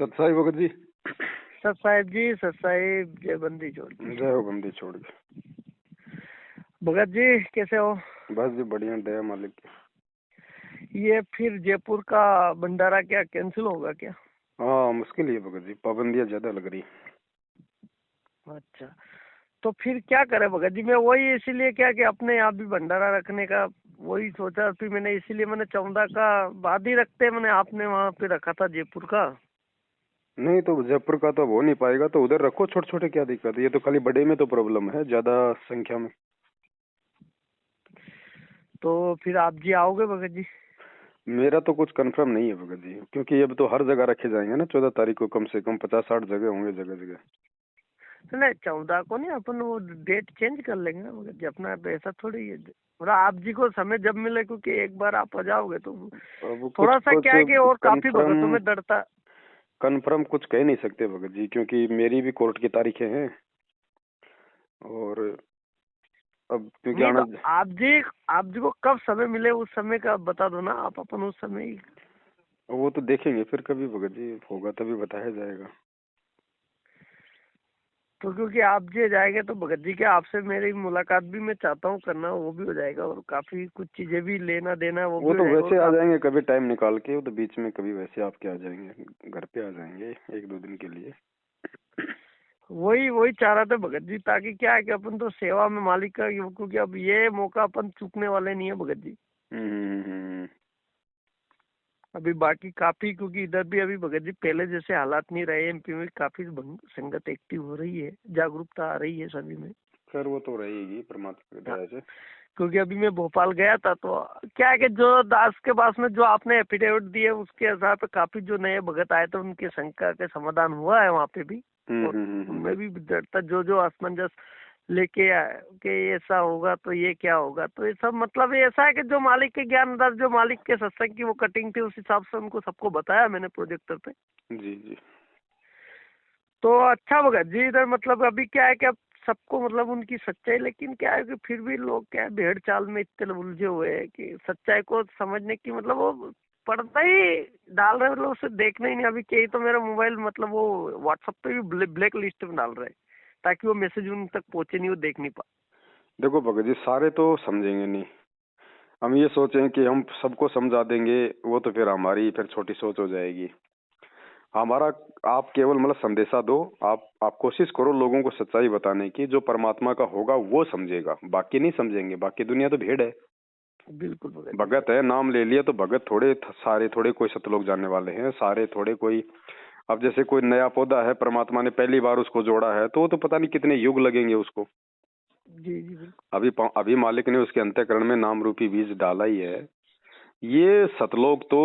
सत साई भगत जी। सत साहिब जी, सत साहिब, जय बंदी छोड़ के। जय हो बंदी छोड़ के। भगत जी कैसे हो? बस जी बढ़िया, दया मालिक की। ये फिर जयपुर का भंडारा क्या कैंसिल होगा क्या? हाँ मुश्किल ही है भगत जी, पाबंदियां ज्यादा लग रही। अच्छा, तो फिर क्या करे भगत जी? मैं वही इसीलिए क्या कि अपने यहाँ भी भंडारा रखने का वही सोचा, फिर मैंने इसीलिए मैंने 14 का बाद ही रखते, मैंने आपने वहाँ पे रखा था जयपुर का। नहीं तो जयपुर का तो अब हो नहीं पाएगा, तो उधर रखो छोटे छोटे, क्या दिक्कत है? ये तो खाली बड़े में तो प्रॉब्लम है, ज्यादा संख्या में। तो फिर आप जी आओगे भगत जी? मेरा तो कुछ कंफर्म नहीं है भगत जी, क्योंकि अब तो हर जगह रखे जाएंगे ना 14 तारीख को, कम से कम 50-60 जगह होंगे जगह जगह। नहीं 14 को नहीं, अपन वो डेट चेंज कर लेंगे ना भगत जी, अपना तो ऐसा थोड़ी है। और आप जी को समय जब मिले, क्योंकि एक बार आप आ जाओगे तो अब कुछ थोड़ा सा कुछ क्या है कि और काफी भगतों कंफर्म में डरता। कंफर्म कुछ कह नहीं सकते भगत जी, क्योंकि मेरी भी कोर्ट की तारीखें हैं। और अब क्योंकि नहीं तो आना, आप जी को कब समय मिले उस समय का बता दो ना, आप अपन उस समय ही। वो तो देखेंगे फिर कभी भगत जी, होगा तभी बताया जाएगा। तो क्योंकि आप जी जाएंगे तो भगत जी के आपसे मेरी मुलाकात भी मैं चाहता हूँ करना, वो भी हो जाएगा और काफी कुछ चीजें भी लेना देना वो वो भी हो तो जाएगा और वैसे आ काफी। जाएंगे कभी टाइम निकाल के, वो तो बीच में कभी वैसे आपके आ जाएंगे, घर पे आ जाएंगे 1-2 दिन के लिए। वही वही चाह रहा था भगत जी, ताकि क्या है कि अपन तो सेवा में मालिक का, क्योंकि अब ये मौका अपन चूकने वाले नहीं है भगत जी। हम्म। अभी बाकी काफी, क्योंकि इधर भी अभी भगत जी पहले जैसे हालात नहीं रहे, एमपी में काफी संगत एक्टिव हो रही है, जागरूकता आ रही है सभी में। खैर वो तो रहेगी परमात्मा की हाँ, दया से। क्योंकि अभी मैं भोपाल गया था तो क्या है कि जो दास के पास में जो आपने एफिडेविट दिए उसके आधार पे काफी जो नए भगत आए थे उनके शंका के समाधान हुआ है वहाँ पे भी। और उनमें भी डरता जो जो असमंजस लेके आए कि ऐसा होगा तो ये क्या होगा, तो ये सब मतलब ये ऐसा है कि जो मालिक के ज्ञान अंदर, जो मालिक के सत्संग की वो कटिंग थी, उस हिसाब से उनको सबको बताया मैंने प्रोजेक्टर पे। जी जी। तो अच्छा भगत जी, इधर मतलब अभी क्या है कि अब सबको मतलब उनकी सच्चाई, लेकिन क्या है कि फिर भी लोग क्या है भेड़ चाल में इतने उलझे हुए हैं कि सच्चाई को समझने की मतलब वो पढ़ता ही डाल रहे हैं, मतलब उसे देखना ही नहीं। अभी कई तो मेरा मोबाइल मतलब वो व्हाट्सएप पे भी ब्लैक लिस्ट में डाल रहे हैं ताकि वो मैसेज उन तक पहुंचे नहीं, वो देख नहीं पा। देखो भगत जी, सारे तो समझेंगे नहीं। हम ये सोचें कि हम सबको समझा देंगे, वो तो फिर हमारी फिर छोटी सोच हो जाएगी। हमारा, आप केवल मतलब संदेशा दो। आप कोशिश करो लोगों को सच्चाई बताने की, जो परमात्मा का होगा वो समझेगा, बाकी नहीं समझेंगे। बाकी दुनिया तो भीड़ है। बिल्कुल भगत जी भगत है, नाम ले लिया तो भगत थोड़े सारे थोड़े कोई सतलोक जानने वाले हैं, सारे थोड़े कोई। अब जैसे कोई नया पौधा है, परमात्मा ने पहली बार उसको जोड़ा है, तो वो तो पता नहीं कितने युग लगेंगे उसको। जी जी बिल्कुल। अभी मालिक ने उसके अंतःकरण में नाम रूपी बीज डाला ही है। ये सतलोक तो,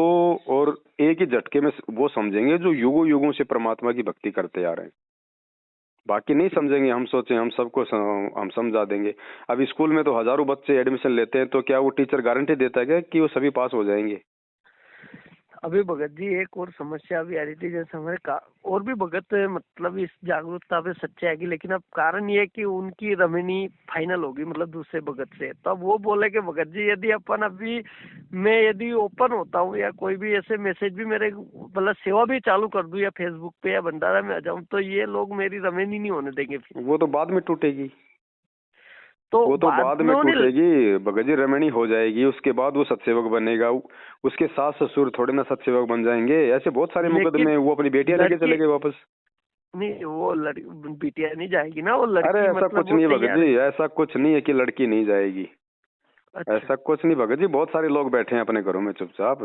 और एक ही झटके में वो समझेंगे जो युगों युगों से परमात्मा की भक्ति करते आ रहे हैं। बाकी नहीं समझेंगे। हम सोचें हम सबको हम समझा देंगे। अब स्कूल में तो हजारों बच्चे एडमिशन लेते हैं, तो क्या वो टीचर गारंटी देता है क्या कि वो सभी पास हो जाएंगे? अभी भगत जी एक और समस्या भी आ रही थी, जैसे हमारे का और भी भगत मतलब इस जागरूकता पे सच्चे आएगी, लेकिन अब कारण ये है कि उनकी रमनी फाइनल होगी मतलब दूसरे भगत से। तब वो बोले कि भगत जी यदि अपन अभी मैं यदि ओपन होता हूँ या कोई भी ऐसे मैसेज भी मेरे मतलब सेवा भी चालू कर दूं या फेसबुक पे या भंडारा में आ जाऊं, तो ये लोग मेरी रमनी नहीं होने देंगे फिर। वो तो बाद में टूटेगी। तो वो तो बाद बाद में में उन्हें। टूटेगी, भगत रमणी हो जाएगी, उसके बाद वो सत्सेवक बनेगा। उसके सास ससुर थोड़े ना सत्सेवक बन जाएंगे। ऐसे बहुत सारे लेकिन मुकदमे, वो अपनी बेटियां लेके लड़की चले गए वापस। नहीं, वो बिटिया नहीं जाएगी ना, वो अरे लड़की ऐसा मतलब कुछ वो नहीं है भगत तैयार है। जी, ऐसा कुछ नहीं है कि लड़की नहीं जाएगी। अच्छा। ऐसा कुछ नहीं भगत जी, बहुत सारे लोग बैठे हैं अपने घरों में चुपचाप।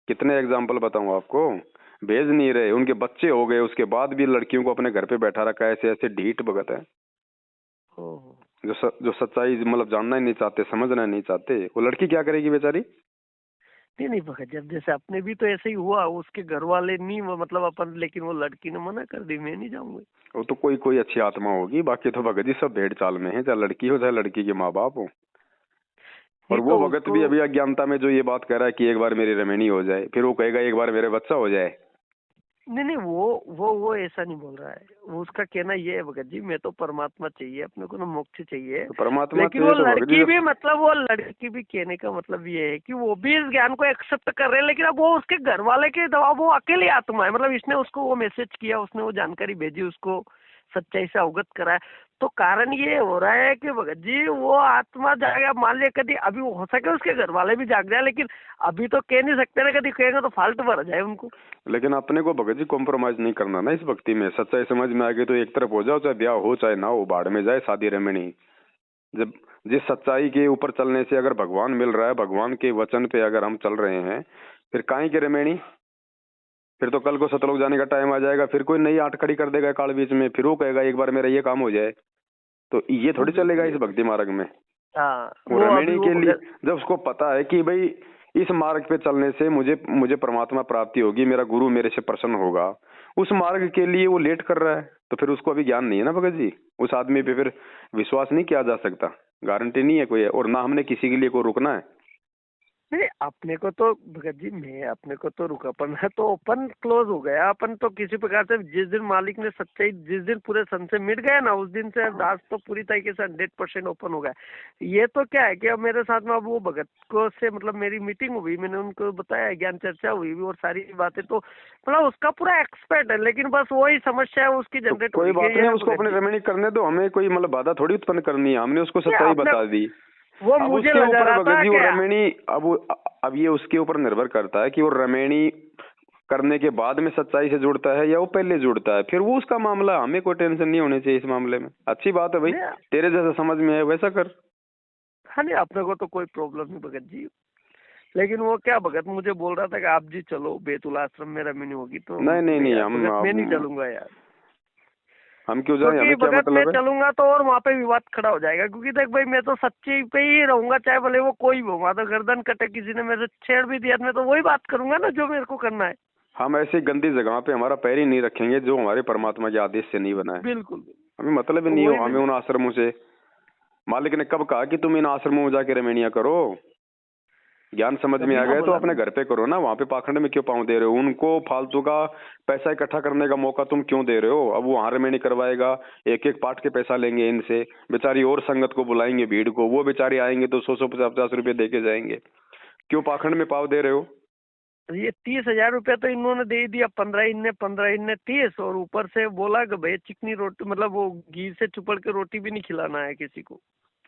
कितने एग्जाम्पल बताऊं आपको? भेज नहीं रहे, उनके बच्चे हो गए, उसके बाद भी लड़कियों को अपने घर पे बैठा रखा है। ऐसे ऐसे ढीठ भगत है ओहो। जो सच्चाई मतलब जानना ही नहीं चाहते, समझना नहीं चाहते। वो लड़की क्या करेगी बेचारी? नहीं नहीं भगत, जब जैसे अपने भी तो ऐसे ही हुआ, उसके घर वाले नहीं वो मतलब अपन, लेकिन वो लड़की ने मना कर दी, मैं नहीं जाऊंगी। वो तो कोई कोई अच्छी आत्मा होगी, बाकी तो भगत जी सब भेड़ चाल में है, चाहे लड़की हो चाहे लड़की के माँ बाप हो। और नहीं वो तो भगत उसको। भी अभी अज्ञानता में जो ये बात कह रहा है कि एक बार मेरी रमणी हो जाए, फिर वो कहेगा एक बार मेरे बच्चा हो जाए। नहीं नहीं, वो ऐसा नहीं बोल रहा है। वो उसका कहना ये है भगत जी, मैं तो परमात्मा चाहिए अपने को, ना मोक्ष चाहिए। तो परमात्मा लेकिन वो चाहिए तो भगत जी लड़की भी, मतलब वो लड़की भी कहने का मतलब ये है कि वो भी इस ज्ञान को एक्सेप्ट कर रहे हैं, लेकिन अब वो उसके घर वाले के दबाव, वो अकेली आत्मा है। मतलब इसने उसको वो मैसेज किया, उसने वो जानकारी भेजी, उसको सच्चाई से अवगत कराया। तो कारण ये हो रहा है कि भगत जी वो आत्मा जाएगा, मान लिया कभी अभी हो सके उसके घर वाले भी जाग जाए, लेकिन अभी तो कह नहीं सकते ना, कभी कहेंगे तो फाल्ट भर जाए उनको। लेकिन अपने को भगत जी कॉम्प्रोमाइज नहीं करना ना इस भक्ति में। सच्चाई समझ में आ गई तो एक तरफ हो जाओ, चाहे ब्याह हो चाहे ना हो, बाढ़ में जाए शादी रमणी। जब जिस सच्चाई के ऊपर चलने से अगर भगवान मिल रहा है, भगवान के वचन पे अगर हम चल रहे हैं, फिर काहे की रमणी। फिर तो कल को सतलोक जाने का टाइम आ जाएगा, फिर कोई नई आट खड़ी कर देगा काल बीच में, फिर वो कहेगा एक बार मेरा ये काम हो जाए। तो ये थोड़ी चलेगा इस भक्ति मार्ग में। हाँ, वो वो अभी रमणी वो के लिए जब उसको पता है कि भाई इस मार्ग पे चलने से मुझे मुझे परमात्मा प्राप्ति होगी, मेरा गुरु मेरे से प्रसन्न होगा, उस मार्ग के लिए वो लेट कर रहा है, तो फिर उसको अभी ज्ञान नहीं है ना भगत जी। उस आदमी पे फिर विश्वास नहीं किया जा सकता, गारंटी नहीं है कोई, और ना हमने किसी के लिए को रुकना है। नहीं, अपने को तो भगत जी, मैं अपने को तो रुकापन है तो ओपन क्लोज हो गया अपन तो किसी प्रकार से। जिस दिन मालिक ने सच्चाई, जिस दिन पूरे सन से मिट गया ना, उस दिन से दास तो पूरी तरीके से 100% ओपन हो गया। ये तो क्या है कि अब मेरे साथ में अब वो भगत को से मतलब मेरी मीटिंग हुई, मैंने उनको बताया, ज्ञान चर्चा हुई भी और सारी बातें, तो मतलब उसका पूरा एक्सपर्ट है, लेकिन बस वही समस्या है उसकी तो जनरेट कोई हो बात गई नहीं, है उसको भगत अपने जी। रमणी करने दो, हमें कोई मतलब बाधा थोड़ी उत्पन्न करनी है, हमने उसको ये सच्चाई आपने, बता दी। वो अब मुझे उसके लगा ऊपर रहा भगत था जी वो क्या। रमणी, अब ये उसके ऊपर निर्भर करता है कि वो रमणी करने के बाद में सच्चाई से जुड़ता है या वो पहले जुड़ता है, फिर वो उसका मामला, हमें कोई टेंशन नहीं होनी चाहिए इस मामले में। अच्छी बात है भाई, नहीं, तेरे जैसा समझ में है वैसा कर। हाँ नहीं, अपने को तो कोई प्रॉब्लम नहीं भगत जी। लेकिन वो क्या भगत मुझे बोल रहा था कि आप जी चलो बैतुल आश्रम में रमनी होगी, तो नहीं नहीं नहीं नहीं, यार भगत, मैं नहीं चलूंगा यार। हम क्यों जाए, क्योंकि हमें क्या भगत मैं मतलब है। चलूंगा तो और वहाँ पे विवाद खड़ा हो जाएगा, क्योंकि देख भाई मैं तो सच्ची पे ही रहूंगा, चाहे भले वो कोई भी हो। वहाँ तो गर्दन कटे, किसी ने मेरे से छेड़ भी दिया, मैं तो वही बात करूंगा ना जो मेरे को करना है। हम ऐसी गंदी जगह पे हमारा पैर ही नहीं रखेंगे जो हमारे परमात्मा के आदेश से नहीं बना है। बिल्कुल। हमें मतलब ही तो नहीं हो वही हमें मैंने, उन आश्रमों से। मालिक ने कब कहा कि तुम इन आश्रमों में जाके रमणियां करो। ज्ञान समझ में तभी आ ना गए तो बोला अपने ना। घर पे करो ना, वहां पे पाखंड में क्यों पाँव दे रहे हो। उनको फालतू का पैसा इकट्ठा करने का मौका तुम क्यों दे रहे हो। अब वो वहां रमणी करवाएगा, एक एक पाठ के पैसा लेंगे इनसे, बेचारी और संगत को बुलाएंगे भीड़ को, वो बेचारे आएंगे तो 100 50 50 रुपए दे के जाएंगे। क्यों पाखंड में पाव दे रहे हो। ये 30,000 रुपया तो इन्होंने दे ही दिया, 15 इनने 30, और ऊपर से बोला कि भाई चिकनी रोटी, मतलब वो घी से चुपड़ के रोटी भी नहीं खिलाना है किसी को।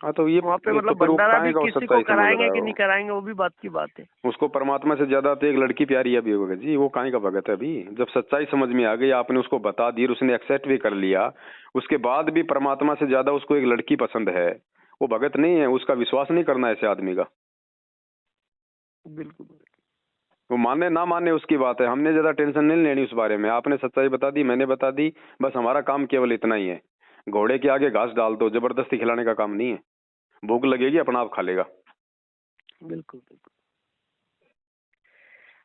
हाँ तो ये वहाँ पे तो मतलब फिर वो भंडारा भी काहे का वो किसी को सच्चाई समझ रहा कराएंगे है कि वो। नहीं कराएंगे, वो भी बात की बात है। उसको परमात्मा से ज्यादा तो एक लड़की प्यारी है अभी भगत जी, वो काहे का भगत है अभी। जब सच्चाई समझ में आ गई, आपने उसको बता दी, उसने एक्सेप्ट भी कर लिया, उसके बाद भी परमात्मा से ज्यादा उसको एक लड़की पसंद है, वो भगत नहीं है। उसका विश्वास नहीं करना ऐसे आदमी का। बिल्कुल। वो माने ना माने उसकी बात है, हमने ज्यादा टेंशन नहीं लेनी उस बारे में। आपने सच्चाई बता दी, मैंने बता दी, बस हमारा काम केवल इतना ही है। घोड़े के आगे घास डाल दो, जबरदस्ती खिलाने का काम नहीं है। भूख लगेगी अपना आप खा लेगा। बिल्कुल बिल्कुल।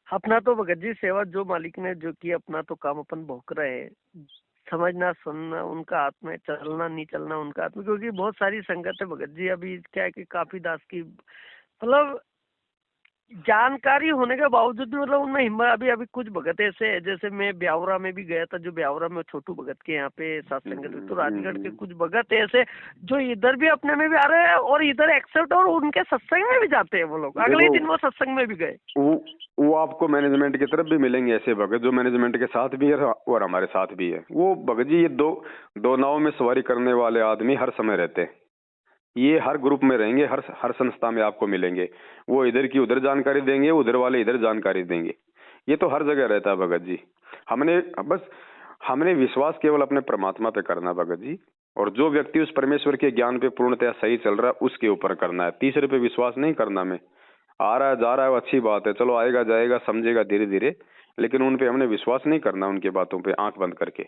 अपना तो भगत जी सेवा जो मालिक ने जो की, अपना तो काम अपन भोग रहे हैं। समझना सुनना उनका हाथ में, चलना नहीं चलना उनका हाथ में। क्योंकि बहुत सारी संगत है भगत जी, अभी क्या है कि काफी दास की मतलब जानकारी होने के बावजूद भी मतलब उनमें हिम्मत, अभी अभी कुछ भगत ऐसे है, जैसे मैं ब्यावरा में भी गया था, जो ब्यावरा में छोटू भगत के यहाँ पे सत्संग थे, तो राजगढ़ के कुछ भगत ऐसे जो इधर भी अपने में भी आ रहे हैं और इधर एक्सेप्ट, और उनके सत्संग में भी जाते हैं वो लोग, अगले ही देखो दिन वो सत्संग में भी गए। वो आपको मैनेजमेंट की तरफ भी मिलेंगे ऐसे भगत, जो मैनेजमेंट के साथ भी है और हमारे साथ भी है। वो भगत जी ये दो दो नाव में सवारी करने वाले आदमी हर समय रहते हैं। ये हर ग्रुप में रहेंगे, हर संस्था में आपको मिलेंगे। वो इधर की उधर जानकारी देंगे, उधर वाले इधर जानकारी देंगे। ये तो हर जगह रहता है भगत जी। हमने बस हमने विश्वास केवल अपने परमात्मा पे करना भगत जी। और जो व्यक्ति उस परमेश्वर के ज्ञान पे पूर्णतया सही चल रहा है उसके ऊपर करना है। तीसरे पे विश्वास नहीं करना। में आ रहा है जा रहा है वो अच्छी बात है, चलो आएगा जाएगा समझेगा धीरे धीरे, लेकिन उन पे हमने विश्वास नहीं करना, उनके बातों पे आंख बंद करके।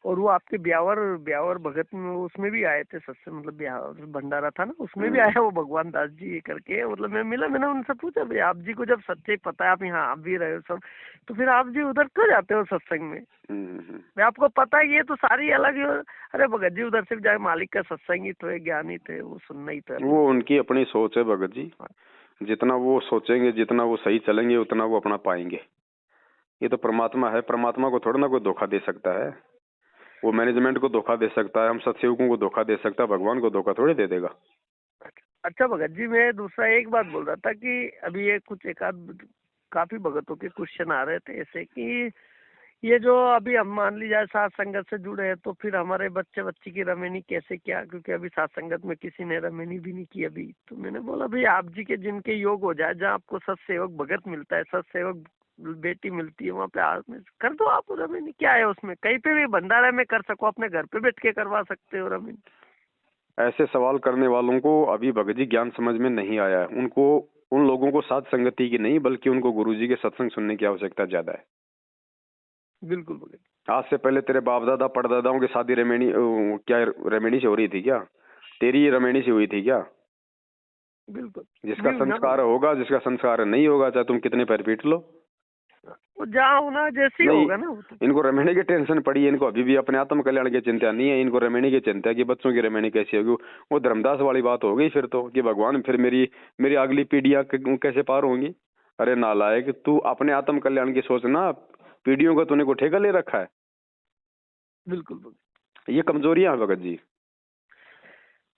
और वो आपके ब्यावर ब्यावर भगत में उसमें भी आए थे सत्संग, मतलब ब्यावर भंडारा था ना, उसमें भी आया वो भगवान दास जी ये करके। मतलब मैं मिला, मैंने उनसे पूछा भाई आप जी को जब सच्चाई पता है, आप यहाँ आप भी रहे हो सब, तो फिर आप जी उधर क्यों जाते हो सत्संग में। मैं आपको पता ही है तो सारी अलग ही अरे भगत जी उधर से जाए, मालिक का सत्संग ही तो है, ज्ञान ही तो है, वो सुनना ही तो है। वो उनकी अपनी सोच है भगत जी। जितना वो सोचेंगे, जितना वो सही चलेंगे, उतना वो अपना पाएंगे। ये तो परमात्मा है, परमात्मा को थोड़ा ना कोई धोखा दे सकता है। वो मैनेजमेंट को धोखा दे सकता है, हम सत्सेवकों को धोखा दे सकता है, भगवान को धोखा थोड़ी दे देगा। अच्छा भगत जी, मैं दूसरा एक बात बोल रहा था कि अभी ये कुछ एक आध काफी भगतों के क्वेश्चन आ रहे थे ऐसे कि ये जो अभी हम मान लीजिए सात संगत से जुड़े हैं तो फिर हमारे बच्चे बच्ची की रमेनी कैसे क्या, क्योंकि अभी सात संगत में किसी ने रमेनी भी नहीं की अभी। तो मैंने बोला भाई आप जी के जिनके योग हो जाए, जहाँ आपको सत्सेवक भगत मिलता है, सत्सेवक बेटी मिलती है, वहाँ पे आप में कर दो आप रमेनी, क्या है उसमें, कहीं पे भी भंडारा में कर सको, अपने घर पे बैठ के करवा सकते हो रमेनी। ऐसे सवाल करने वालों को अभी भगत जी ज्ञान समझ में नहीं आया है। उनको, उन लोगों को साथ संगति की नहीं बल्कि उनको गुरुजी के सत्संग सुनने की आवश्यकता ज्यादा है। बिल्कुल भगत। आज से पहले तेरे बाप दादा परदादाओं की शादी रेमेनी, क्या रेमेनी से हो रही थी क्या? तेरी रमेनी से हुई थी क्या? बिल्कुल। जिसका नहीं ना संस्कार होगा, जिसका संस्कार नहीं होगा, चाहे तुम कितने पैर पीट लो। वो जहाँ होना जैसे ही नहीं, होगा ना वो तो। इनको रमेणी की टेंशन पड़ी है, इनको अभी भी अपने आत्म कल्याण की चिंता नहीं है, इनको रमेणी की चिंता है कि बच्चों की रमेणी कैसी होगी। वो धर्मदास वाली बात हो गई फिर तो, कि भगवान फिर मेरी अगली पीढ़ियां कैसे पार होंगी। अरे नालायक, तू अपने आत्म कल्याण की सोचना, पीढ़ियों का तूने को ठेका ले रखा है। बिल्कुल भगत। ये कमजोरियां हैं भगत जी।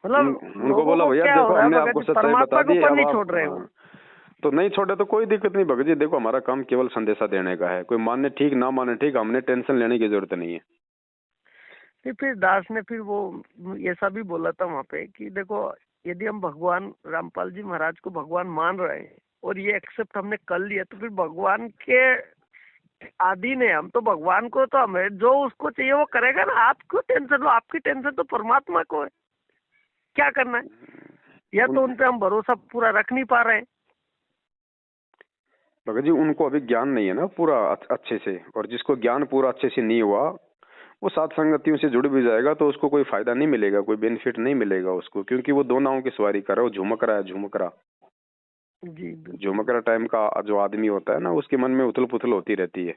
मतलब उनको बोला भैया क्या देखो हो रहा है हमने भगत आपको जी, सच्चाई परमात्मा बता के दी, ऊपर अब नहीं आप छोड़ रहे हो। तो नहीं छोड़े तो कोई दिक्कत नहीं भगत जी। देखो हमारा काम केवल संदेशा देने का है, कोई माने ठीक ना माने ठीक, हमने टेंशन लेने की जरूरत नहीं है। फिर दास ने फिर वो ऐसा भी बोला था वहाँ पे कि देखो यदि हम भगवान रामपाल जी महाराज को भगवान मान रहे हैं और ये एक्सेप्ट हमने कर लिया, तो फिर भगवान के आदि ने हम, तो भगवान को तो हमें जो उसको चाहिए वो करेगा ना। आप क्यों टेंशन लो, आपकी टेंशन तो परमात्मा को है, क्या करना है। या तो उन पे हम भरोसा पूरा रख नहीं पा रहे हैं। भगत जी उनको अभी ज्ञान नहीं है ना पूरा अच्छे से, और जिसको ज्ञान पूरा अच्छे से नहीं हुआ वो सात संगतियों से जुड़ भी जाएगा तो उसको कोई फायदा नहीं मिलेगा, कोई बेनिफिट नहीं मिलेगा उसको, क्योंकि वो दो नावों की सवारी कर रहा है, वो झुमक रहा है, झुमकरा। जी झुमकरा टाइम का जो आदमी होता है ना, उसके मन में उथल पुथल होती रहती है।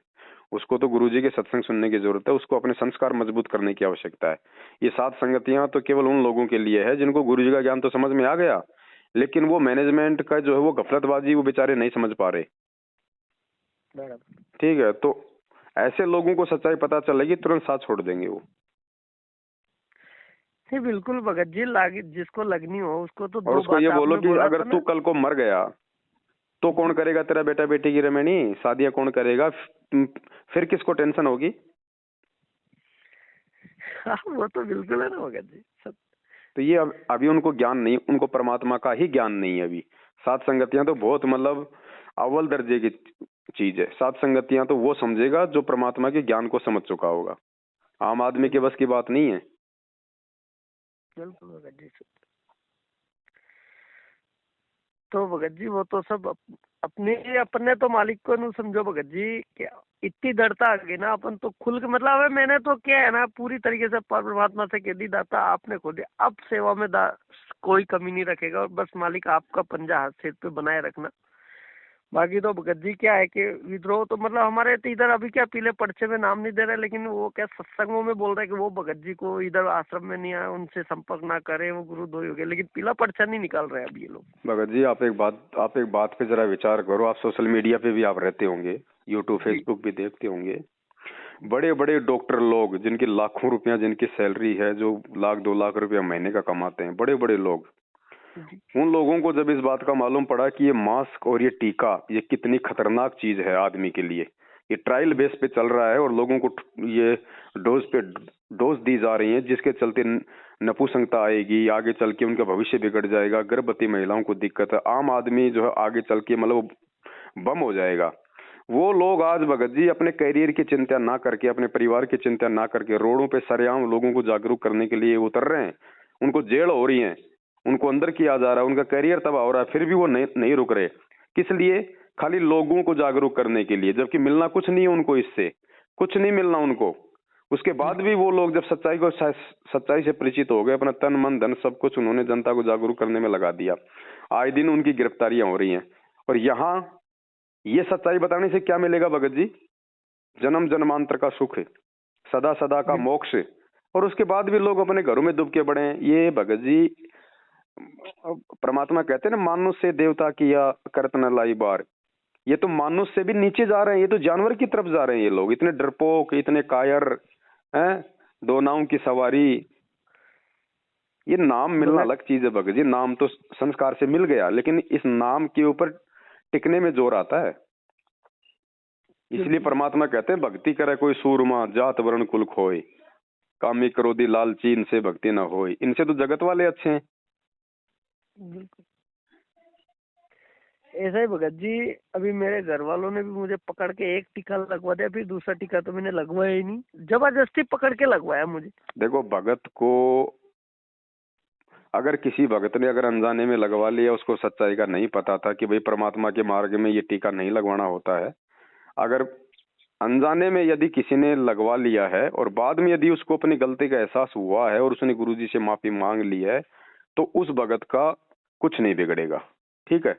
उसको तो गुरुजी के सत्संग सुनने की जरूरत है, उसको अपने संस्कार मजबूत करने की आवश्यकता है। ये सात संगतियां तो केवल उन लोगों के लिए है जिनको गुरुजी का ज्ञान तो समझ में आ गया, लेकिन वो मैनेजमेंट का जो है वो गफलतबाजी वो बेचारे नहीं समझ पा रहे। ठीक है, तो ऐसे लोगों को सच्चाई पता चलेगी तुरंत साथ छोड़ देंगे वो। नहीं बिल्कुल भगत जी, जिसको लगनी हो उसको तो और दो उसको ये बात बोलो आपने कि बोला अगर था तू ना। कल को मर गया तो कौन करेगा तेरा बेटा बेटी की रमेनी, शादियां कौन करेगा, फिर किसको टेंशन होगी। हाँ वो तो बिल्कुल है ना भगत जी सब। तो ये अभी उनको ज्ञान नहीं, उनको परमात्मा का ही ज्ञान नहीं है अभी। सात संगतियां तो बहुत मतलब अव्वल दर्जे की चीज है। सात संगतियां तो वो समझेगा जो परमात्मा के ज्ञान को समझ चुका होगा, आम आदमी के बस की बात नहीं है। बिल्कुल भगत जी। तो भगत जी वो तो सब अपने तो मालिक को नहीं समझो भगत जी, क्या इतनी दृढ़ता आ गई ना अपन तो खुल के, मतलब है मैंने तो क्या है ना पूरी तरीके से परमात्मा से कह दी दाता आपने खो दिया, अब सेवा में कोई कमी नहीं रखेगा, और बस मालिक आपका पंजा हाथ सिर पे बनाए रखना। बाकी तो भगत जी क्या है कि विद्रोह तो मतलब हमारे तो इधर अभी क्या पीले पर्चे में नाम नहीं दे रहे, लेकिन वो क्या सत्संगों में बोल रहे हैं कि वो भगत जी को इधर आश्रम में नहीं आए, उनसे संपर्क ना करें, वो गुरुद्रोही हो गए, लेकिन पीला पर्चा नहीं निकाल रहे अभी ये लोग। भगत जी आप एक बात पे जरा विचार करो। आप सोशल मीडिया पे भी आप रहते होंगे, यूट्यूब फेसबुक भी देखते होंगे। बड़े बड़े डॉक्टर लोग जिनकी लाखों रुपया जिनकी सैलरी है, जो लाख 2 लाख रुपया महीने का कमाते हैं, बड़े बड़े लोग, उन लोगों को जब इस बात का मालूम पड़ा कि ये मास्क और ये टीका ये कितनी खतरनाक चीज है आदमी के लिए, ये ट्रायल बेस पे चल रहा है और लोगों को ये डोज पे डोज दी जा रही है, जिसके चलते नपुंसकता आएगी, आगे चल के उनका भविष्य बिगड़ जाएगा, गर्भवती महिलाओं को दिक्कत है, आम आदमी जो है आगे चल के मतलब बम हो जाएगा। वो लोग आज भगत जी अपने करियर की चिंता ना करके, अपने परिवार की चिंता ना करके रोडों पे सरेआम लोगों को जागरूक करने के लिए उतर रहे हैं। उनको जेल हो रही है, उनको अंदर किया जा रहा है, उनका करियर तबाह हो रहा है, फिर भी वो नहीं रुक रहे। किस लिए? खाली लोगों को जागरूक करने के लिए, जबकि मिलना कुछ नहीं है उनको, इससे कुछ नहीं मिलना उनको। उसके बाद भी वो लोग जब सच्चाई से परिचित हो गए, अपना तन मन धन सब कुछ उन्होंने जनता को जागरूक करने में लगा दिया। आए दिन उनकी गिरफ्तारियां हो रही हैं। और यहाँ ये सच्चाई बताने से क्या मिलेगा भगत जी? जन्म जन्मांतर का सुख, सदा सदा का मोक्ष, और उसके बाद भी लोग अपने घरों में दुबके पड़े हैं। ये भगत जी परमात्मा कहते हैं ना, मानुष से देवता किया करत न लाई बार। ये तो मानुष से भी नीचे जा रहे हैं, ये तो जानवर की तरफ जा रहे हैं ये लोग, इतने डरपोक, इतने कायर हैं। दो नाव की सवारी, ये नाम मिलना अलग चीज है भगत जी। नाम तो संस्कार से मिल गया, लेकिन इस नाम के ऊपर टिकने में जोर आता है। इसलिए परमात्मा कहते हैं भक्ति करे कोई सूरमा, जात वर्ण कुल खोए, कामी क्रोधी लालची इनसे भक्ति न होए। इनसे तो जगत वाले अच्छे हैं। बिल्कुल ऐसा ही भगत जी। अभी मेरे घर वालों ने भी मुझे पकड़ के एक टीका लगवा दिया, फिर दूसरा टीका तो मैंने लगवाया ही नहीं, जबरदस्ती पकड़ के लगवाया मुझे। देखो भगत को, अगर किसी भगत ने अगर अनजाने में लगवा लिया, उसको सच्चाई का नहीं पता था कि भाई परमात्मा के मार्ग में ये टीका नहीं लगवाना होता है, अगर अनजाने में यदि किसी ने लगवा लिया है और बाद में यदि उसको अपनी गलती का एहसास हुआ है और उसने गुरुजी से माफी मांग ली है, तो उस भगत का कुछ नहीं बिगड़ेगा। ठीक है,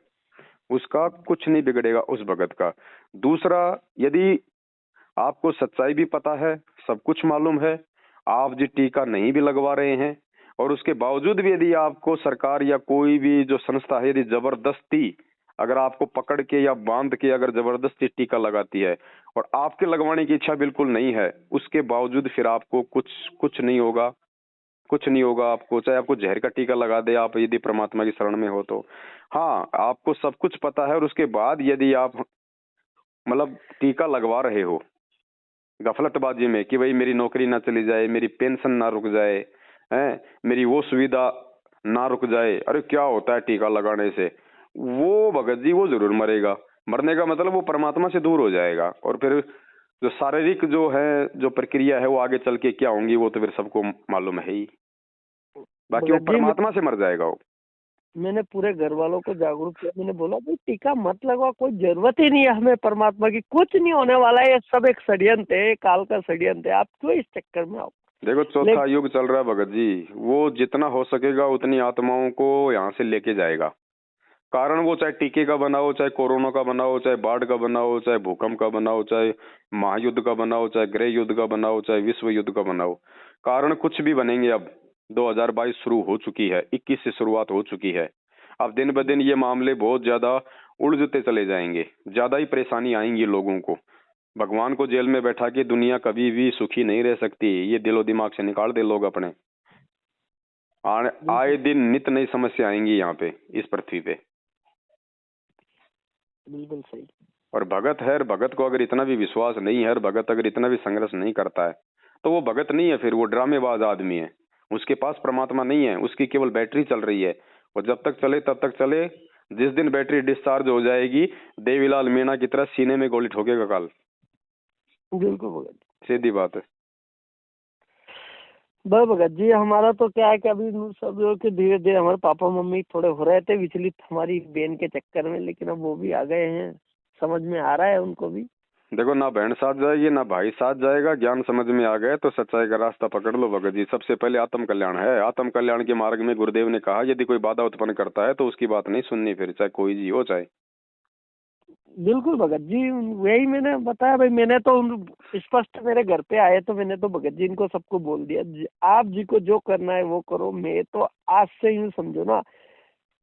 उसका कुछ नहीं बिगड़ेगा उस भगत का। दूसरा, यदि आपको सच्चाई भी पता है, सब कुछ मालूम है, आप जी टीका नहीं भी लगवा रहे हैं, और उसके बावजूद भी यदि आपको सरकार या कोई भी जो संस्था है यदि जबरदस्ती अगर आपको पकड़ के या बांध के अगर जबरदस्ती टीका लगाती है और आपके लगवाने की इच्छा बिल्कुल नहीं है, उसके बावजूद फिर आपको कुछ नहीं होगा, कुछ नहीं होगा आपको। चाहे आपको जहर का टीका लगा दे, आप यदि परमात्मा की शरण में हो तो। हाँ, आपको सब कुछ पता है और उसके बाद यदि आप मतलब टीका लगवा रहे हो गफलतबाजी में कि भाई मेरी नौकरी ना चली जाए, मेरी पेंशन ना रुक जाए, हैं, मेरी वो सुविधा ना रुक जाए, अरे क्या होता है टीका लगाने से, वो भगत जी वो जरूर मरेगा। मरने का मतलब वो परमात्मा से दूर हो जाएगा, और फिर जो शारीरिक जो है जो प्रक्रिया है वो आगे चल के क्या होंगी वो तो फिर सबको मालूम है ही। बाकी वो भगत जी परमात्मा से मर जाएगा वो। मैंने पूरे घर वालों को जागरूक किया। मैंने बोला भाई टीका मत लगवा, कोई जरूरत ही नहीं है हमें परमात्मा की, कुछ नहीं होने वाला है, ये सब एक षड्यंत्र है, काल का षड्यंत्र है, आप क्यों इस चक्कर में आओ। देखो चौथा युग चल रहा है भगत जी, वो जितना हो सकेगा उतनी आत्माओं को यहाँ से लेके जाएगा। कारण वो चाहे टीके का बनाओ, चाहे कोरोना का बनाओ, चाहे बाढ़ का बनाओ, चाहे भूकंप का बनाओ, चाहे महायुद्ध का बनाओ, चाहे गृह युद्ध का बनाओ, चाहे विश्व युद्ध का बनाओ, कारण कुछ भी बनेंगे। अब 2022 शुरू हो चुकी है, 21 से शुरुआत हो चुकी है। अब दिन ब दिन ये मामले बहुत ज्यादा उलझते चले जाएंगे, ज्यादा ही परेशानी आएंगी लोगों को। भगवान को जेल में बैठा के दुनिया कभी भी सुखी नहीं रह सकती, ये दिलो दिमाग से निकाल दे लोग अपने। आए दिन नित नई समस्या आएंगी यहाँ पे, इस पृथ्वी पे। बिल्कुल सही। और भगत है, भगत को अगर इतना भी विश्वास नहीं है, भगत अगर इतना भी संघर्ष नहीं करता है, तो वो भगत नहीं है, फिर वो ड्रामेबाज आदमी है। उसके पास परमात्मा नहीं है, उसकी केवल बैटरी चल रही है, और जब तक चले तब तक चले। जिस दिन बैटरी डिस्चार्ज हो जाएगी, देवीलाल मीणा की तरह सीने में गोली ठोकेगा काल। बिल्कुल भगत, सीधी बात है। बस भगत जी हमारा तो क्या है कि अभी सब लोग के धीरे धीरे हमारे पापा मम्मी थोड़े हो रहे थे विचलित हमारी बहन के चक्कर में, लेकिन अब वो भी आ गए हैं, समझ में आ रहा है उनको भी। देखो, ना बहन साथ जाएगी ना भाई साथ जाएगा, ज्ञान समझ में आ गए तो सच्चाई का रास्ता पकड़ लो भगत जी। सबसे पहले आत्म कल्याण है। आत्म कल्याण के मार्ग में गुरुदेव ने कहा यदि कोई बाधा उत्पन्न करता है तो उसकी बात नहीं सुननी, फिर चाहे कोई जी हो चाहे। बिल्कुल भगत जी, वही मैंने बताया भाई। मैंने तो स्पष्ट मेरे घर पे आए तो मैंने तो भगत जी इनको सबको बोल दिया, आप जी को जो करना है वो करो, मैं तो आज से यूं समझो ना,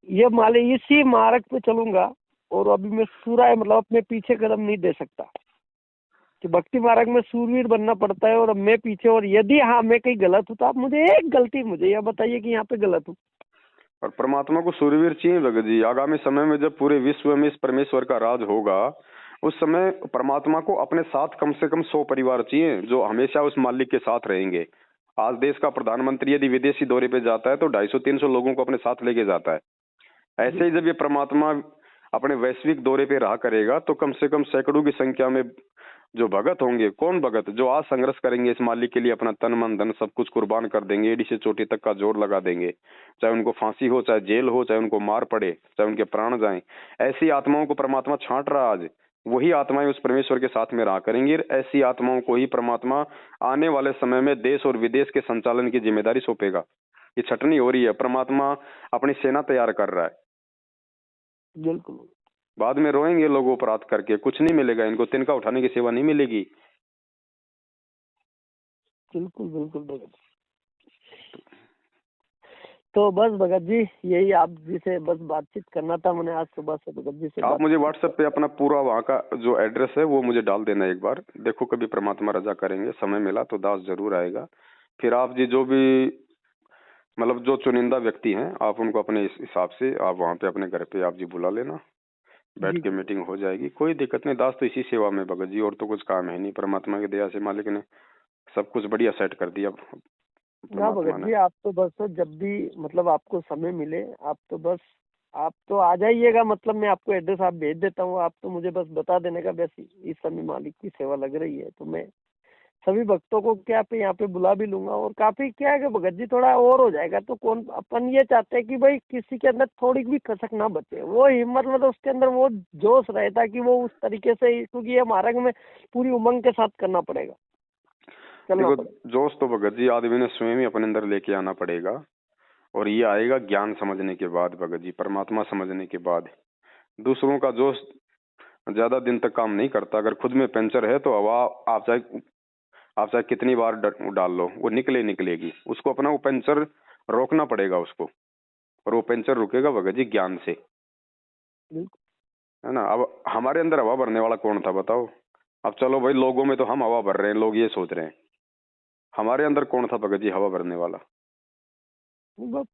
ये मान ली इसी मार्ग पे चलूंगा, और अभी मैं सूरा है, मतलब अपने पीछे कदम नहीं दे सकता कि भक्ति मार्ग में सूरवीर बनना पड़ता है, और अब मैं पीछे, और यदि हाँ मैं कहीं गलत हूँ तो आप मुझे एक गलती मुझे यह बताइए कि यहाँ पे गलत हूँ। और परमात्मा को सूरवीर चाहिए भगत जी। आगामी समय में जब पूरे विश्व में इस परमेश्वर का राज होगा, उस समय परमात्मा को अपने साथ कम से कम 100 परिवार चाहिए जो हमेशा उस मालिक के साथ रहेंगे। आज देश का प्रधानमंत्री यदि विदेशी दौरे पे जाता है तो 250-300 लोगों को अपने साथ लेके जाता है। ऐसे ही जब ये परमात्मा अपने वैश्विक दौरे पे रहा करेगा तो कम से कम सैकड़ों की संख्या में जो भगत होंगे, कौन भगत जो आज संघर्ष करेंगे इस मालिक के लिए, अपना तन मन धन सब कुछ कुर्बान कर देंगे, एड़ी से चोटी तक का जोर लगा देंगे, चाहे उनको फांसी हो, चाहे जेल हो, चाहे उनको मार पड़े, चाहे उनके प्राण जाएं। ऐसी आत्माओं को परमात्मा छांट रहा आज। वही आत्माएं उस परमेश्वर के साथ में रहा करेंगी। ऐसी आत्माओं को ही परमात्मा आने वाले समय में देश और विदेश के संचालन की जिम्मेदारी सौंपेगा। ये छटनी हो रही है, परमात्मा अपनी सेना तैयार कर रहा है। बिल्कुल। बाद में रोएंगे लोग अपराध करके, कुछ नहीं मिलेगा इनको, तिनका उठाने की सेवा नहीं मिलेगी। बिल्कुल बिल्कुल भगत। तो बस भगत जी यही आप जी से बस बातचीत करना था मैंने आज सुबह से भगत जी से। आप मुझे व्हाट्सएप पे अपना पूरा वहाँ का जो एड्रेस है वो मुझे डाल देना एक बार। देखो कभी परमात्मा रजा करेंगे, समय मिला तो दास जरूर आएगा। फिर आप जी जो भी मतलब जो चुनिंदा व्यक्ति हैं आप उनको अपने इस हिसाब से आप वहाँ पे अपने घर पे आप जी बुला लेना, बैठ के मीटिंग हो जाएगी, कोई दिक्कत नहीं। दास तो इसी सेवा में भगत जी, और तो कुछ काम है नहीं। परमात्मा की दया से मालिक ने सब कुछ बढ़िया सेट कर दिया ना भगत जी। आप तो बस जब भी मतलब आपको समय मिले आप तो आ जाइएगा। मतलब मैं आपको एड्रेस आप भेज देता हूँ, आप तो मुझे बस बता देने का। वैसे इस समय मालिक की सेवा लग रही है तो मैं सभी भक्तों को क्या पे यहाँ पे बुला भी लूंगा। और काफी क्या है कि भगत जी थोड़ा और हो जाएगा तो कौन अपन ये चाहते हैं कि भाई किसी के अंदर थोड़ी भी कसक ना बचे, वो हिम्मत मतलब उसके अंदर वो जोश रहता कि वो उस तरीके से, क्योंकि ये मार्ग में पूरी उमंग के साथ करना पड़ेगा। देखो जोश तो भगत जी आदमी ने स्वयं ही अपने अंदर लेके आना पड़ेगा, और ये आएगा ज्ञान समझने के बाद भगत जी, परमात्मा समझने के बाद। दूसरों का जोश ज्यादा दिन तक काम नहीं करता। अगर खुद में पंचर है तो हवा आप चाहे कितनी बार डाल लो वो निकलेगी। उसको अपना वो पंचर रोकना पड़ेगा उसको, और वो पंचर रुकेगा भगत जी ज्ञान से, है ना। अब हमारे अंदर हवा भरने वाला कौन था बताओ। अब चलो भाई लोगों में तो हम हवा भर रहे हैं, लोग ये सोच रहे हैं। हमारे अंदर कौन था भगत जी हवा भरने वाला?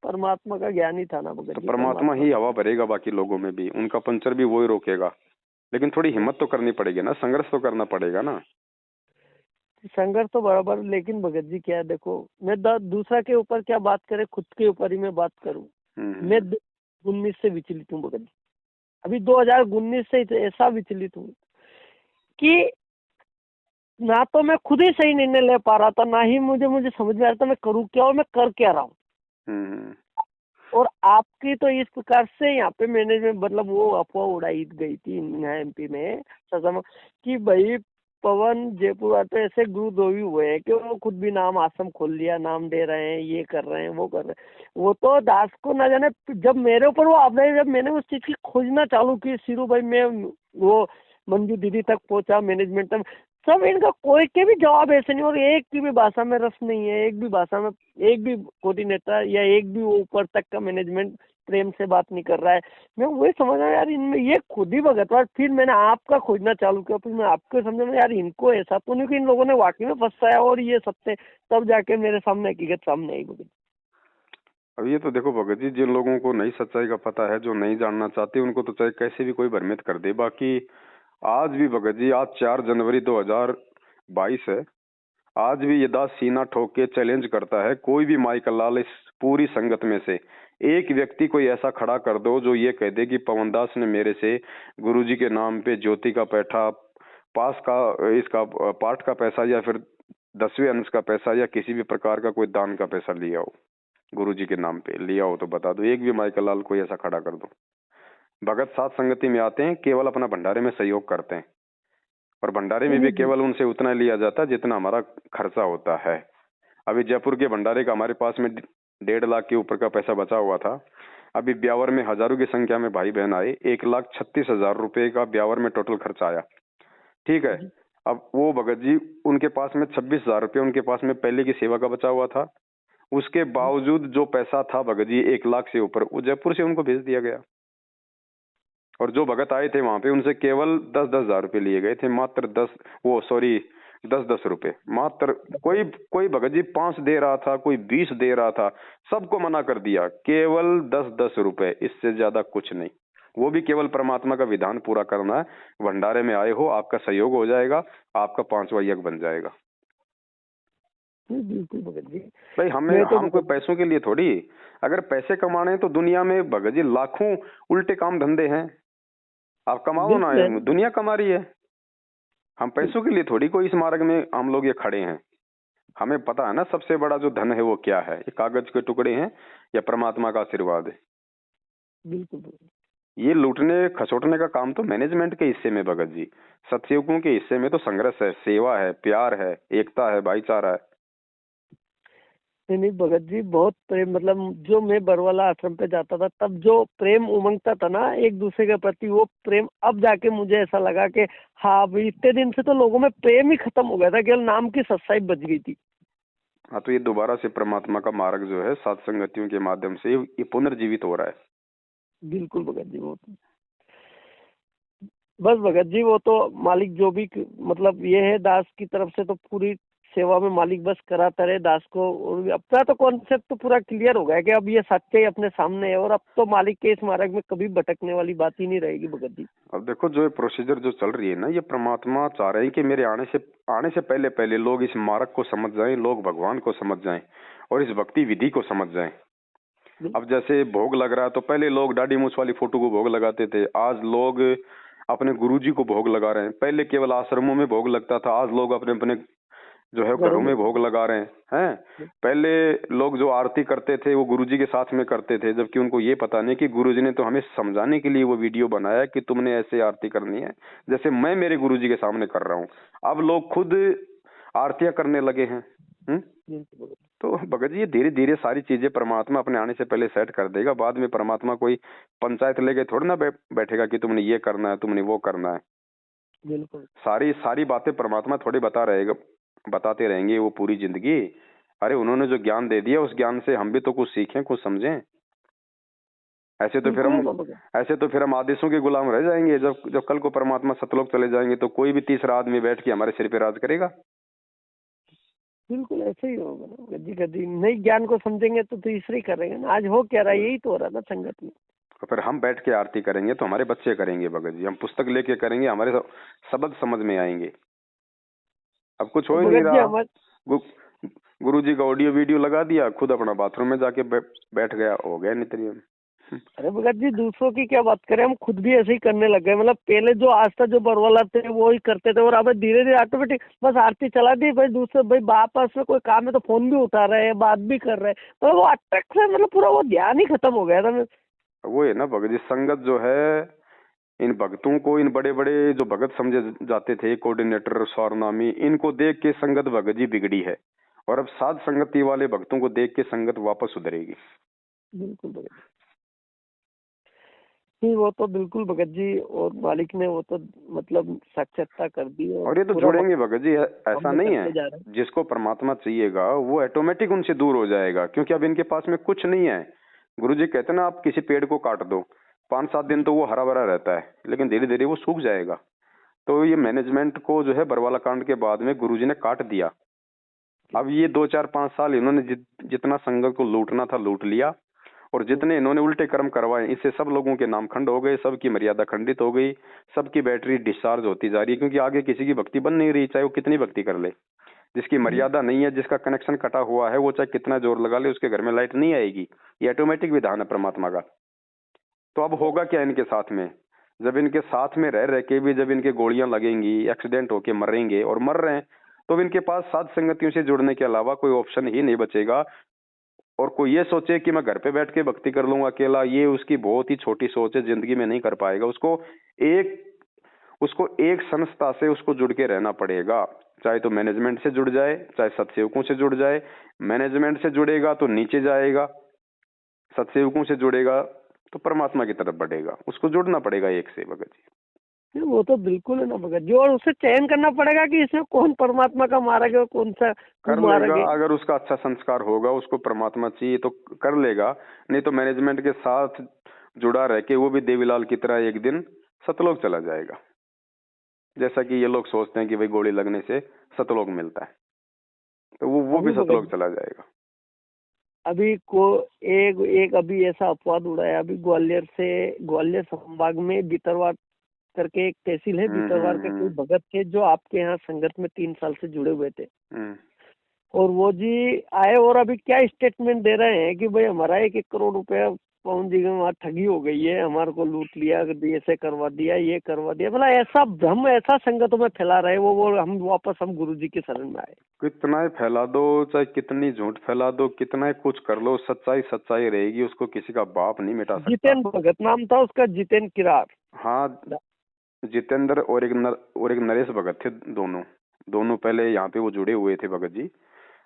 परमात्मा का ज्ञान ही था ना भगत जी। तो परमात्मा ही हवा भरेगा बाकी लोगों में भी, उनका पंचर भी वही रोकेगा। लेकिन थोड़ी हिम्मत तो करनी पड़ेगी ना, संघर्ष तो करना पड़ेगा ना। संघर्ष तो बराबर। लेकिन भगत जी क्या देखो, मैं दूसरा के ऊपर क्या बात करें, खुद के ऊपर ही मैं बात करूं। मैं 2019 से विचलित हूँ भगत जी। अभी 2019 से ऐसा विचलित हूँ कि ना तो मैं खुद ही सही निर्णय ले पा रहा था, ना ही मुझे समझ में आ रहा था मैं करूँ क्या और मैं कर क्या रहा हूँ। और आपकी तो इस प्रकार से यहाँ पे मैनेजमेंट मतलब वो अफवाह उड़ाई गई थी यहाँ एमपी में सदम कि भाई पवन जयपुर वाले ऐसे गुरुद्रोही हुए हैं कि वो खुद भी नाम आश्रम खोल लिया, नाम दे रहे हैं, ये कर रहे हैं, वो कर रहे हैं। वो तो दास को ना जाने जब मेरे ऊपर वो आपदा, जब मैंने उस चीज की खोजना चालू की सिरू भाई में, वो मंजू दीदी तक पहुंचा, मैनेजमेंट तक, सब इनका कोई के भी जवाब ऐसे नहीं। और एक की भी भाषा में रस नहीं है, एक भी भाषा में एक भी कोऑर्डिनेटर या एक भी वो ऊपर तक का मैनेजमेंट प्रेम से बात नहीं कर रहा है। मैं वही समझ रहा हूँ यार इनमें ये खुद ही भगतवार। फिर मैंने आपका खोजना चालू किया, फिर मैं आपको समझ में यार इनको ऐसा तो नहीं कि इन लोगों ने वाकई में फंसाया और ये सत्य, तब जाके मेरे सामने हकीकत सामने आई भगत। अब ये तो देखो भगत जी, जिन लोगों को नई सच्चाई का पता है, जो नहीं जानना चाहते, उनको तो चाहे कैसे भी कोई भ्रमित कर दे। बाकी आज भी भगत जी, आज 4 जनवरी 2022 है, आज भी ये दास सीना ठोक के चैलेंज करता है, कोई भी माई का लाल इस पूरी संगत में से एक व्यक्ति कोई ऐसा खड़ा कर दो जो ये कह दे कि पवन दास ने मेरे से गुरुजी के नाम पे ज्योति का पैठा, पास का इसका पाठ का पैसा, या फिर 10वें अंश का पैसा, या किसी भी प्रकार का कोई दान का पैसा लिया हो, गुरुजी के नाम पे लिया हो तो बता दो। एक भी माइकल लाल कोई ऐसा खड़ा कर दो। भगत साथ संगति में आते हैं, केवल अपना भंडारे में सहयोग करते हैं, और भंडारे में भी केवल उनसे उतना लिया जाता है जितना हमारा खर्चा होता है। अभी जयपुर के भंडारे का हमारे पास में 1.5 लाख के ऊपर का पैसा बचा हुआ था। अभी ब्यावर में हजारों की संख्या में भाई बहन आए, 1,36,000 रुपए का ब्यावर में टोटल खर्चा आया। ठीक है। अब वो भगत जी उनके पास में 26,000 रुपये उनके पास में पहले की सेवा का बचा हुआ था। उसके बावजूद जो पैसा था भगत जी 1 लाख से ऊपर, वो जयपुर से उनको भेज दिया गया। और जो भगत आए थे वहां पे उनसे केवल 10-10 हजार रुपये लिए गए थे, मात्र 10-10 रुपए मात्र। कोई भगत जी 5 दे रहा था, कोई 20 दे रहा था, सबको मना कर दिया, केवल 10-10 रुपए, इससे ज्यादा कुछ नहीं। वो भी केवल परमात्मा का विधान पूरा करना है। भंडारे में आए हो, आपका सहयोग हो जाएगा, आपका 5वां यज्ञ बन जाएगा। बिल्कुल भगत जी। भाई हम कोई पैसों के लिए थोड़ी, अगर पैसे कमाने तो दुनिया में भगत जी लाखों उल्टे काम धंधे हैं, आप कमाओ ना, दुनिया कमा रही है। हम पैसों के लिए थोड़ी कोई इस मार्ग में हम लोग ये खड़े हैं। हमें पता है ना सबसे बड़ा जो धन है वो क्या है, ये कागज के टुकड़े हैं या परमात्मा का आशीर्वाद है। बिल्कुल। ये लूटने खसोटने का काम तो मैनेजमेंट के हिस्से में भगत जी, सत्संगों के हिस्से में तो संघर्ष है, सेवा है, प्यार है, एकता है, भाईचारा है। नहीं भगत जी, बहुत प्रेम। मतलब जो मैं बरवाला आश्रम पे जाता था तब जो प्रेम उमंगता था ना एक दूसरे के प्रति, वो प्रेम अब जाके मुझे ऐसा लगा कि हाँ भाई इतने दिन से तो लोगों में प्रेम ही खत्म हो गया था, केवल नाम की सच्चाई बच गई थी। हाँ, तो ये दोबारा से परमात्मा का मार्ग जो है सात संगतियों के माध्यम से ये पुनर्जीवित हो रहा है। बिल्कुल भगत जी, वो तो बस भगत जी वो तो मालिक जो भी मतलब ये है दास की तरफ से तो पूरी सेवा में मालिक बस कराता रहे दास को। और अपना तो कॉन्सेप्ट तो पूरा क्लियर हो गया कि अब ये सत्य ही अपने सामने है और अब तो मालिक के इस मार्ग में कभी भटकने वाली बात ही नहीं रहेगी भगत जी। अब देखो जो ये प्रोसीजर जो चल रही है ना, ये परमात्मा चाह रहे हैं कि मेरे आने से पहले पहले लोग इस मार्ग को समझ जाएं, लोग भगवान को समझ जाएं और इस भक्ति विधि को समझ जाएं। अब जैसे भोग लग रहा है तो पहले लोग दाढ़ी मूछ वाली फोटो को भोग लगाते थे, आज लोग अपने गुरुजी को भोग लगा रहे हैं। पहले केवल आश्रमों में भोग लगता था, आज लोग अपने अपने जो है घरों में भोग लगा रहे हैं। पहले लोग जो आरती करते थे वो गुरुजी के साथ में करते थे, जबकि उनको ये पता नहीं कि गुरुजी ने तो हमें समझाने के लिए वो वीडियो बनाया कि तुमने ऐसे आरती करनी है जैसे मैं मेरे गुरुजी के सामने कर रहा हूँ। अब लोग खुद आरतियां करने लगे हैं। तो भगत जी ये धीरे धीरे सारी चीजें परमात्मा अपने आने से पहले सेट कर देगा। बाद में परमात्मा कोई पंचायत लेके थोड़ी ना बैठेगा कि तुमने ये करना है, तुमने वो करना है। बिल्कुल सारी बातें परमात्मा थोड़ी बताते रहेंगे वो पूरी जिंदगी। अरे उन्होंने जो ज्ञान दे दिया उस ज्ञान से हम भी तो कुछ सीखें, कुछ समझें। ऐसे तो फिर हम आदेशों के गुलाम रह जाएंगे। जब कल को परमात्मा सतलोक चले जाएंगे तो कोई भी तीसरा आदमी बैठ के हमारे सिर पे राज करेगा। बिल्कुल ऐसे ही होगा ना गद्दी गद्दी, नई ज्ञान को समझेंगे तो तीसरी करेंगे ना। आज हो क्या रहा है, यही तो हो रहा था संगत में। तो फिर हम बैठ के आरती करेंगे तो हमारे बच्चे करेंगे भगत जी, हम पुस्तक लेके करेंगे, हमारे शब्द समझ में आएंगे। अब कुछ हो ही नहीं रहा। गुरु जी का ऑडियो वीडियो लगा दिया, खुद अपना बाथरूम में जाके बैठ गया, हो गया नित्य। अरे भगत जी दूसरों की क्या बात करें, हम खुद भी ऐसे ही करने लग गए। मतलब पहले जो आज तक जो बरवाला थे वो ही करते थे और अब धीरे धीरे ऑटोमेटिक बस आरती चला दी भाई, दूसरे भाई आपस में कोई काम है तो फोन भी उठा रहे हैं, बात भी कर रहे हैं। तो वो अटक से मतलब पूरा वो ध्यान ही खत्म हो गया था। वो है ना भगत जी, संगत जो है इन भक्तों को, इन बड़े बड़े जो भगत समझे जाते थे कोऑर्डिनेटर स्वारनामी, इनको देख के संगत भगत जी बिगड़ी है। और अब साध संगति वाले भक्तों को देख के संगत वापस सुधरेगी। बिल्कुल भगत जी, वो तो बिल्कुल भगत जी, और मालिक ने वो तो मतलब साक्षात्ता कर दी। और ये तो जुड़ेंगे भगत जी, ऐसा नहीं है। जिसको परमात्मा चाहिएगा वो ऑटोमेटिक उनसे दूर हो जाएगा, क्योंकि अब इनके पास में कुछ नहीं है। गुरुजी कहते ना, आप किसी पेड़ को काट दो, 5-7 दिन तो वो हरा भरा रहता है, लेकिन धीरे धीरे वो सूख जाएगा। तो ये मैनेजमेंट को जो है बरवाला कांड के बाद में गुरुजी ने काट दिया। अब ये 2-4-5 साल इन्होंने जितना संगत को लूटना था लूट लिया, और जितने इन्होंने उल्टे कर्म करवाए इससे सब लोगों के नाम खंड हो गए, सबकी मर्यादा खंडित हो गई, सबकी बैटरी डिस्चार्ज होती जा रही है। क्योंकि आगे किसी की भक्ति बन नहीं रही, चाहे वो कितनी भक्ति कर ले। जिसकी मर्यादा नहीं है, जिसका कनेक्शन कटा हुआ है, वो चाहे कितना जोर लगा ले उसके घर में लाइट नहीं आएगी। ये ऑटोमेटिक विधान है परमात्मा का। तो अब होगा क्या इनके साथ में, जब इनके साथ में रह के भी जब इनके गोलियां लगेंगी, एक्सीडेंट होके मरेंगे और मर रहे हैं, तो इनके पास साध संगतियों से जुड़ने के अलावा कोई ऑप्शन ही नहीं बचेगा। और कोई ये सोचे कि मैं घर पे बैठ के भक्ति कर लूंगा अकेला, ये उसकी बहुत ही छोटी सोच है, जिंदगी में नहीं कर पाएगा। उसको एक संस्था से उसको जुड़ के रहना पड़ेगा, चाहे तो मैनेजमेंट से जुड़ जाए, चाहे सत्सेवकों से जुड़ जाए। मैनेजमेंट से जुड़ेगा तो नीचे जाएगा, सत्सेवकों से जुड़ेगा तो परमात्मा की तरफ बढ़ेगा। उसको जुड़ना पड़ेगा एक से भगत जी। वो तो बिल्कुल है ना भगत जी, और उसे चयन करना पड़ेगा कि इसमें कौन परमात्मा का मार्ग है और कौन सा कर लेगा। अगर उसका अच्छा संस्कार होगा, उसको परमात्मा चाहिए तो कर लेगा, नहीं तो मैनेजमेंट के साथ जुड़ा रह के वो भी देवीलाल की तरह एक दिन सतलोक चला जाएगा। जैसा कि ये लोग सोचते हैं कि भाई गोली लगने से सतलोक मिलता है, तो वो भी सतलोक चला जाएगा। अभी एक अभी ऐसा अपवाद उड़ा है, अभी ग्वालियर संभाग में बीतरवार करके एक तहसील है, बीतरवार के कोई भगत थे जो आपके यहाँ संगत में 3 साल से जुड़े हुए थे। और वो जी आए और अभी क्या स्टेटमेंट दे रहे हैं कि भाई हमारा 1 करोड़ रुपया पवन जी में वहाँ ठगी हो गई है, हमारे को लूट लिया, ऐसे करवा दिया, ये करवा दिया। मतलब ऐसा भ्रम ऐसा संगतों में फैला रहे वो हम गुरु जी के शरण में आए। कितना ही फैला दो, चाहे कितनी झूठ फैला दो, कितना ही कुछ कर लो, सच्चाई सच्चाई रहेगी, उसको किसी का बाप नहीं मिटा सकता। जितेंद्र भगत नाम था उसका, जितेंद्र किरार। हाँ, जितेंद्र और एक नरेश भगत थे, दोनों पहले यहाँ पे वो जुड़े हुए थे भगत जी।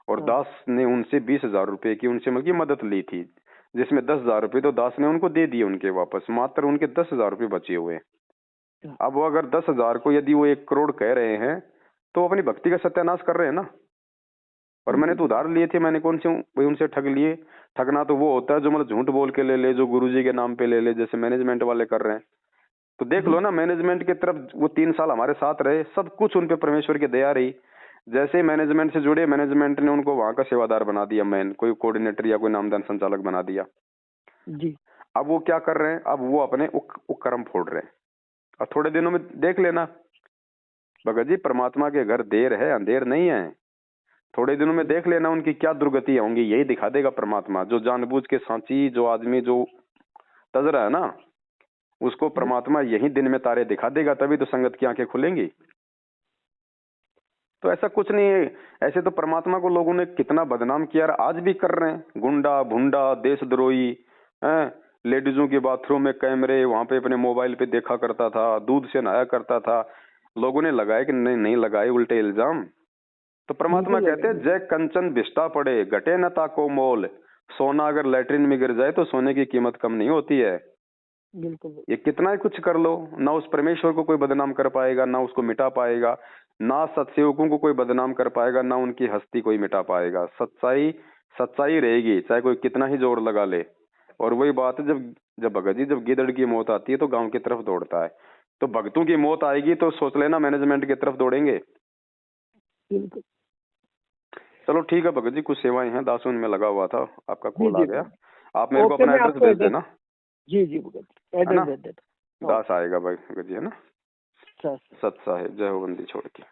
और दास ने उनसे 20,000 रुपए की उनसे मतलब मदद ली थी, जिसमें 10,000 रुपए तो दास ने उनको दे दिए उनके वापस, मात्र उनके 10,000 रुपए बचे हुए। अब वो अगर 10,000 को यदि वो 1 करोड़ कह रहे हैं तो अपनी भक्ति का सत्यानाश कर रहे हैं ना। और मैंने तो उधार लिए थे, मैंने कौन से भाई उनसे ठग लिए। ठगना तो वो होता है जो मतलब झूठ बोल के ले ले, जो गुरुजी के नाम पे ले ले, जैसे मैनेजमेंट वाले कर रहे हैं। तो देख लो ना, मैनेजमेंट की तरफ वो 3 साल हमारे साथ रहे, सब कुछ उन पे परमेश्वर की दया रही। जैसे ही मैनेजमेंट से जुड़े, मैनेजमेंट ने उनको वहां का सेवादार बना दिया, मैन कोई कोऑर्डिनेटर या कोई नामदान संचालक बना दिया जी। अब वो क्या कर रहे हैं, अब वो अपने उपक्रम फोड़ रहे हैं। और थोड़े दिनों में देख लेना भगत जी, परमात्मा के घर देर है अंधेर नहीं है। थोड़े दिनों में देख लेना उनकी क्या दुर्गति होंगी, यही दिखा देगा परमात्मा। जो जानबूझ के सांची, जो आदमी जो तज रहा है ना, उसको परमात्मा यही दिन में तारे दिखा देगा, तभी तो संगत की आंखें खुलेंगी। तो ऐसा कुछ नहीं है। ऐसे तो परमात्मा को लोगों ने कितना बदनाम किया, आज भी कर रहे हैं। गुंडा भुंडा देशद्रोही हैं, लेडीजों के बाथरूम में कैमरे, वहां पे अपने मोबाइल पे देखा करता था, दूध से नहाया करता था। लोगों ने लगाए कि नहीं नहीं लगाए उल्टे इल्जाम। तो परमात्मा कहते हैं जय कंचन बिस्टा पड़े घटे न ताको मोल। सोना अगर लैट्रिन में गिर जाए तो सोने की कीमत कम नहीं होती है। बिल्कुल। ये कितना ही कुछ कर लो, ना उस परमेश्वर को कोई बदनाम कर पाएगा, ना उसको मिटा पाएगा, ना सत्सेवकों को कोई बदनाम कर पाएगा, ना उनकी हस्ती कोई मिटा पाएगा। सच्चाई सच्चाई रहेगी, चाहे कोई कितना ही जोर लगा ले। और वही बात है, जब जब भगत जी, जब गिदड़ की मौत आती है तो गांव की तरफ दौड़ता है। तो भक्तों की मौत आएगी तो सोच लेना मैनेजमेंट की तरफ दौड़ेंगे। बिल्कुल। चलो ठीक है भगत जी, कुछ सेवाएं हैं, दासुन में लगा हुआ था, आपका जी कॉल आ जी गया। भगत। आप मेरे को ओके, अपना मैं एड्रेस आपको भेज एड्रेस, देना, जी जी भगत, है एड्रेस ना। दे देता हूँ। दास आएगा भाई भगत जी, है ना। अच्छा। सत साहेब जय हो बंदी छोड़ के।